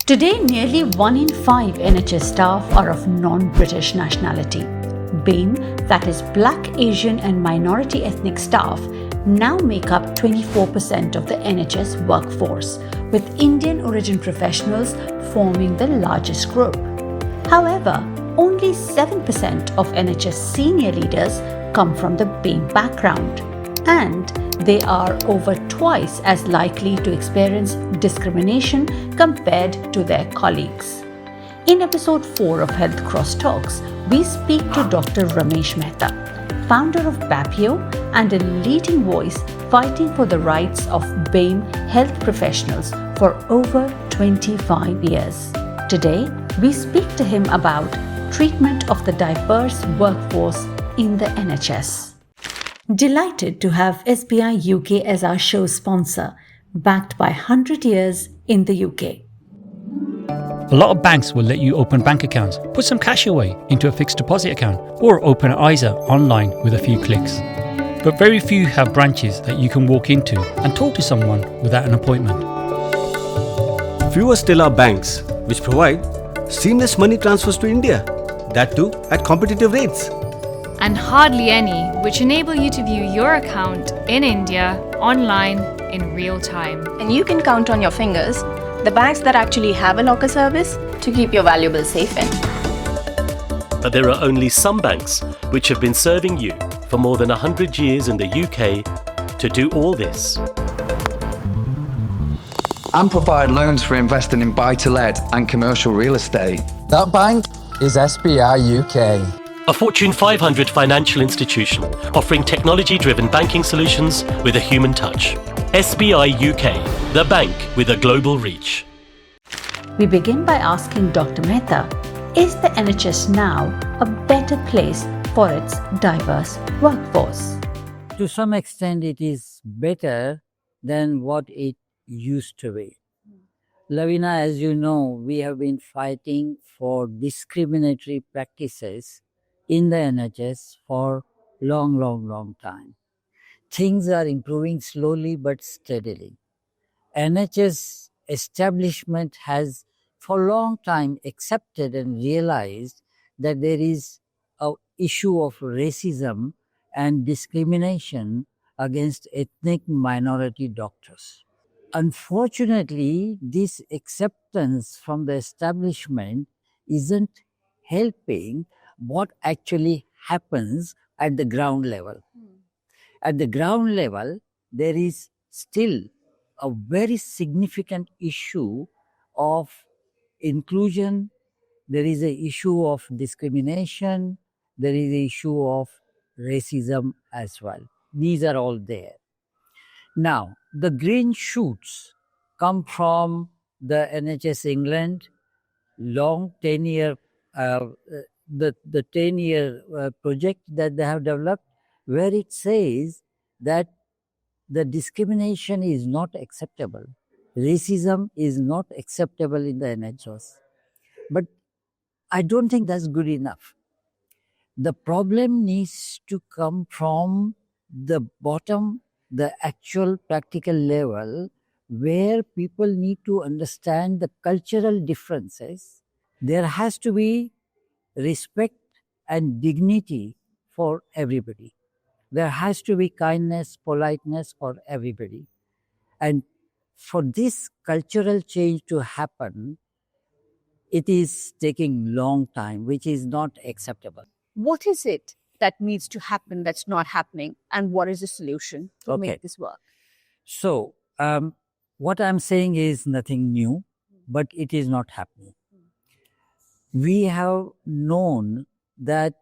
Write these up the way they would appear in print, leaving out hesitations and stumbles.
Today, nearly 1 in 5 NHS staff are of non-British nationality. BAME, that is Black, Asian and minority ethnic staff, now make up 24% of the NHS workforce, with Indian origin professionals forming the largest group. However, only 7% of NHS senior leaders come from the BAME background, and they are over twice as likely to experience discrimination compared to their colleagues. In episode 4 of Health Crosstalks, we speak to Dr. Ramesh Mehta, founder of BAPIO and a leading voice fighting for the rights of BAME health professionals for over 25 years. Today, we speak to him about treatment of the diverse workforce in the NHS. Delighted to have SBI UK as our show sponsor, backed by 100 years in the UK. A lot of banks will let you open bank accounts, put some cash away into a fixed deposit account, or open an ISA online with a few clicks. But very few have branches that you can walk into and talk to someone without an appointment. Fewer still are banks which provide seamless money transfers to India, that too at competitive rates. And hardly any which enable you to view your account in India online in real time. And you can count on your fingers the banks that actually have a locker service to keep your valuables safe in. But there are only some banks which have been serving you for more than 100 years in the UK to do all this. And provide loans for investing in buy-to-let and commercial real estate. That bank is SBI UK. A Fortune 500 financial institution offering technology-driven banking solutions with a human touch. SBI UK, the bank with a global reach. We begin by asking Dr. Mehta, is the NHS now a better place for its diverse workforce? To some extent, it is better than what it used to be. Lavina, as you know, we have been fighting for discriminatory practices in the NHS for long time. Things are improving slowly but steadily. NHS establishment has for a long time accepted and realized that there is an issue of racism and discrimination against ethnic minority doctors. Unfortunately, this acceptance from the establishment isn't helping what actually happens at the ground level. At the ground level, there is still a very significant issue of inclusion, there is an issue of discrimination, there is an issue of racism as well. These are all there. Now, the green shoots come from the NHS England, long 10-year the 10-year project that they have developed, where it says that the discrimination is not acceptable. Racism is not acceptable in the NHS. But I don't think that's good enough. The problem needs to come from the bottom, the actual practical level, where people need to understand the cultural differences. There has to be respect and dignity for everybody. There has to be kindness, politeness for everybody. And for this cultural change to happen, it is taking long time, which is not acceptable. What is it that needs to happen that's not happening, and what is the solution to make this work? So, what I'm saying is nothing new, but it is not happening. We have known that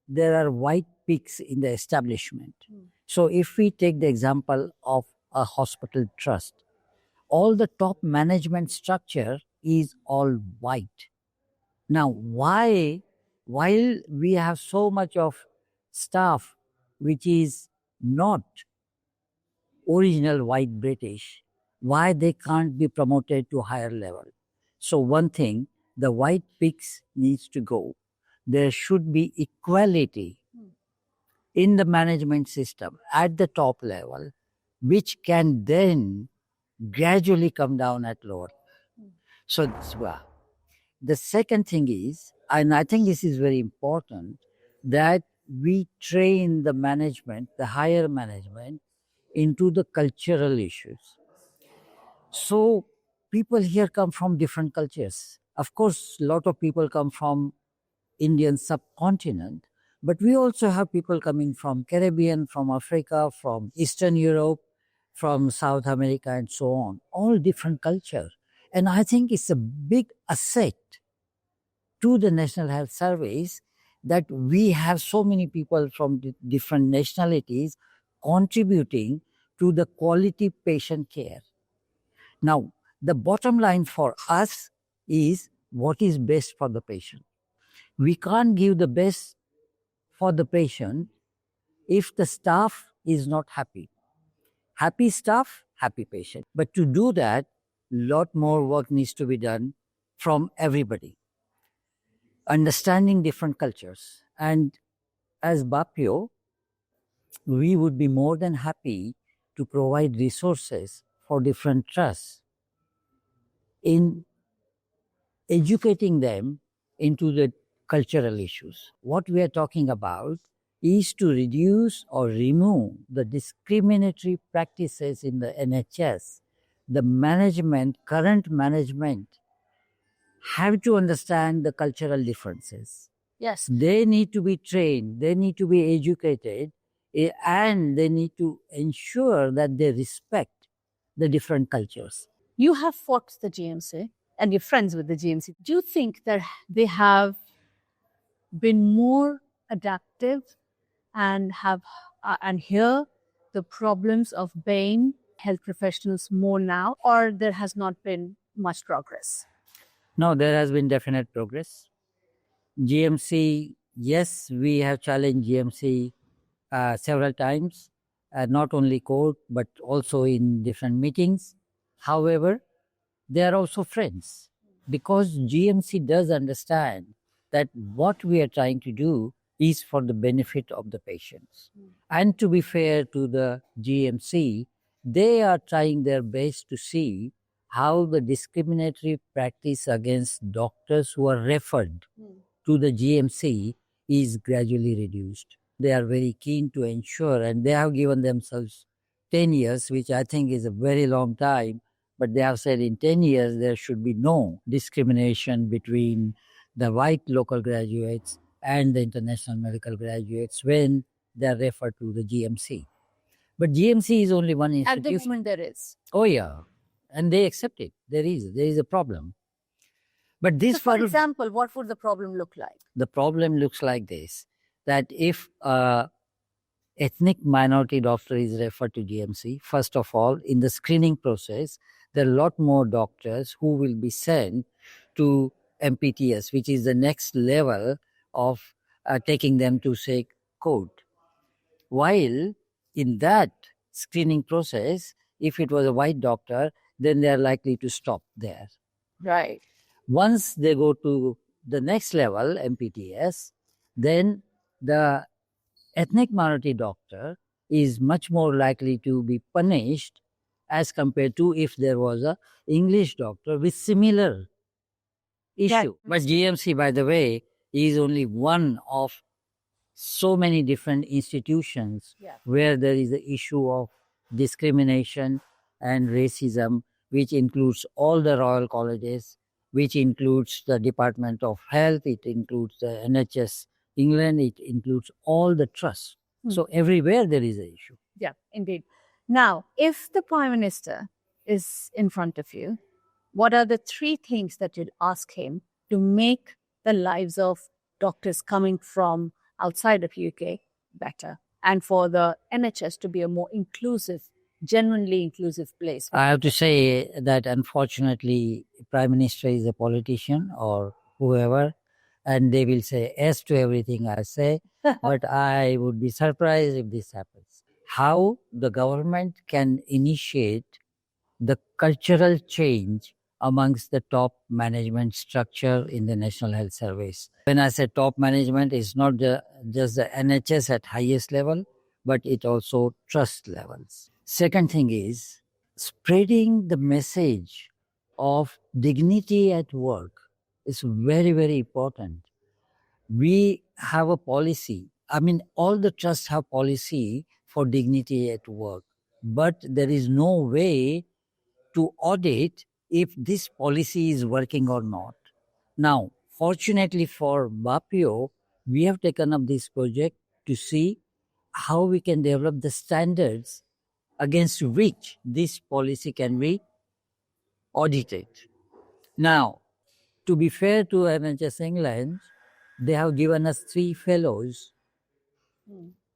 there are white pigs in the establishment. So if we take the example of a hospital trust, all the top management structure is all white. Now, while we have so much of staff which is not original white British, why they can't be promoted to higher level? So one thing, the white pigs needs to go. There should be equality in the management system at the top level, which can then gradually come down at lower. So, well, the second thing is, and I think this is very important, that we train the management, the higher management, into the cultural issues. So people here come from different cultures. Of course, a lot of people come from Indian subcontinent, but we also have people coming from Caribbean, from Africa, from Eastern Europe, from South America, and so on. All different culture. And I think it's a big asset to the National Health Service that we have so many people from different nationalities contributing to the quality patient care. Now, the bottom line for us is what is best for the patient. We can't give the best for the patient if the staff is not happy. Happy staff, happy patient. But to do that, lot more work needs to be done from everybody. Understanding different cultures. And as BAPIO, we would be more than happy to provide resources for different trusts in educating them into the cultural issues. What we are talking about is to reduce or remove the discriminatory practices in the NHS. The management, current management, have to understand the cultural differences. Yes. They need to be trained, they need to be educated, and they need to ensure that they respect the different cultures. You have fought the GMC and you're friends with the GMC. Do you think that they have been more adaptive and have and hear the problems of BAME health professionals more now, or there has not been much progress? No, there has been definite progress. GMC, yes, we have challenged GMC several times, not only court, but also in different meetings. However, they are also friends because GMC does understand that what we are trying to do is for the benefit of the patients. And to be fair to the GMC, they are trying their best to see how the discriminatory practice against doctors who are referred to the GMC is gradually reduced. They are very keen to ensure, and they have given themselves 10 years, which I think is a very long time, but they have said in 10 years there should be no discrimination between the white local graduates and the international medical graduates when they are referred to the GMC. But GMC is only one institution. At the moment there is. Oh yeah, and they accept it. There is a problem. But this, so for example, what would the problem look like? The problem looks like this, that if ethnic minority doctor is referred to GMC, first of all, in the screening process, there are a lot more doctors who will be sent to MPTS, which is the next level of taking them to, say, court. While in that screening process, if it was a white doctor, then they are likely to stop there. Right. Once they go to the next level, MPTS, then the ethnic minority doctor is much more likely to be punished as compared to if there was a English doctor with similar issue. Right. But GMC, by the way, is only one of so many different institutions where there is the issue of discrimination and racism, which includes all the royal colleges, which includes the Department of Health, it includes the NHS England, it includes all the trusts. So everywhere there is an issue. Yeah, indeed. Now, if the Prime Minister is in front of you, what are the 3 things that you'd ask him to make the lives of doctors coming from outside of UK better, and for the NHS to be a more inclusive, genuinely inclusive place? I have to say that unfortunately, Prime Minister is a politician or whoever, and they will say yes to everything I say, but I would be surprised if this happens. How the government can initiate the cultural change amongst the top management structure in the National Health Service. When I say top management, it's not just the NHS at highest level, but it also trust levels. Second thing is spreading the message of dignity at work is very, very important. We have a policy. I mean, all the trusts have policy for dignity at work, but there is no way to audit if this policy is working or not. Now, fortunately for BAPIO, we have taken up this project to see how we can develop the standards against which this policy can be audited. Now, to be fair to NHS England, they have given us 3 fellows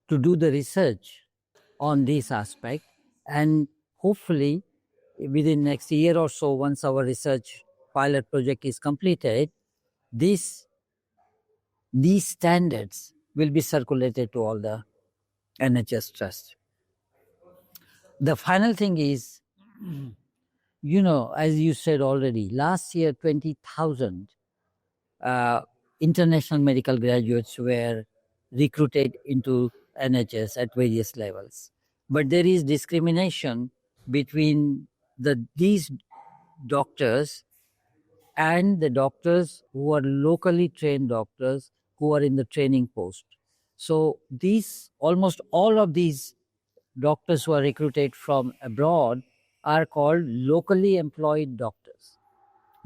to do the research on this aspect, and hopefully within next year or so, once our research pilot project is completed, these standards will be circulated to all the NHS trusts. The final thing is, as you said already, last year 20,000 international medical graduates were recruited into NHS at various levels. But there is discrimination between these doctors and the doctors who are locally trained doctors who are in the training post. So almost all of these doctors who are recruited from abroad are called locally employed doctors.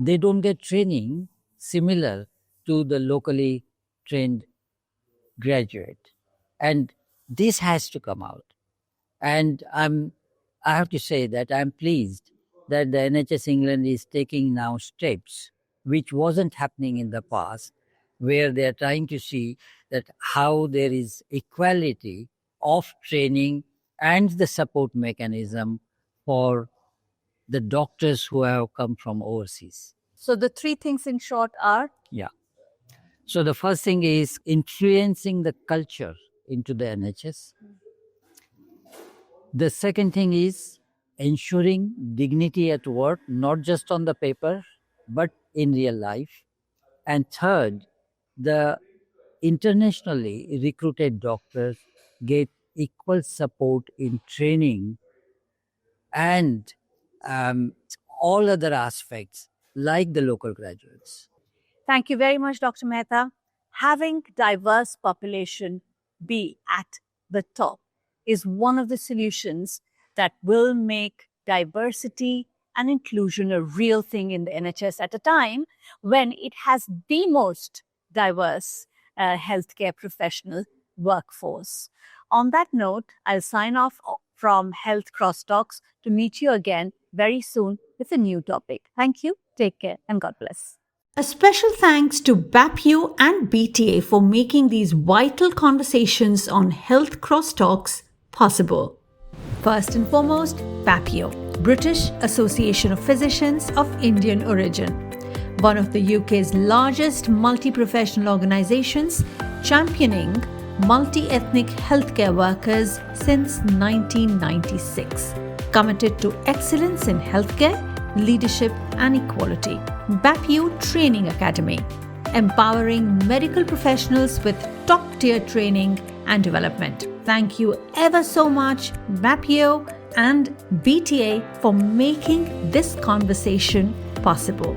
They don't get training similar to the locally trained graduate. And this has to come out. And I have to say that I'm pleased that the NHS England is taking now steps which wasn't happening in the past, where they are trying to see that how there is equality of training and the support mechanism for the doctors who have come from overseas. So the 3 things in short are? Yeah. So the first thing is influencing the culture into the NHS. The second thing is ensuring dignity at work, not just on the paper, but in real life. And third, the internationally recruited doctors get equal support in training and all other aspects like the local graduates. Thank you very much, Dr. Mehta. Having diverse population be at the top is one of the solutions that will make diversity and inclusion a real thing in the NHS at a time when it has the most diverse healthcare professional workforce. On that note, I'll sign off from Health Crosstalks to meet you again very soon with a new topic. Thank you, take care, and God bless. A special thanks to BAPIO and BTA for making these vital conversations on Health Crosstalks possible. First and foremost, BAPIO, British Association of Physicians of Indian origin, one of the UK's largest multi-professional organizations championing multi-ethnic healthcare workers since 1996. Committed to excellence in healthcare, leadership and equality. BAPIO Training Academy, empowering medical professionals with top-tier training and development. Thank you ever so much, BAPIO and BTA, for making this conversation possible.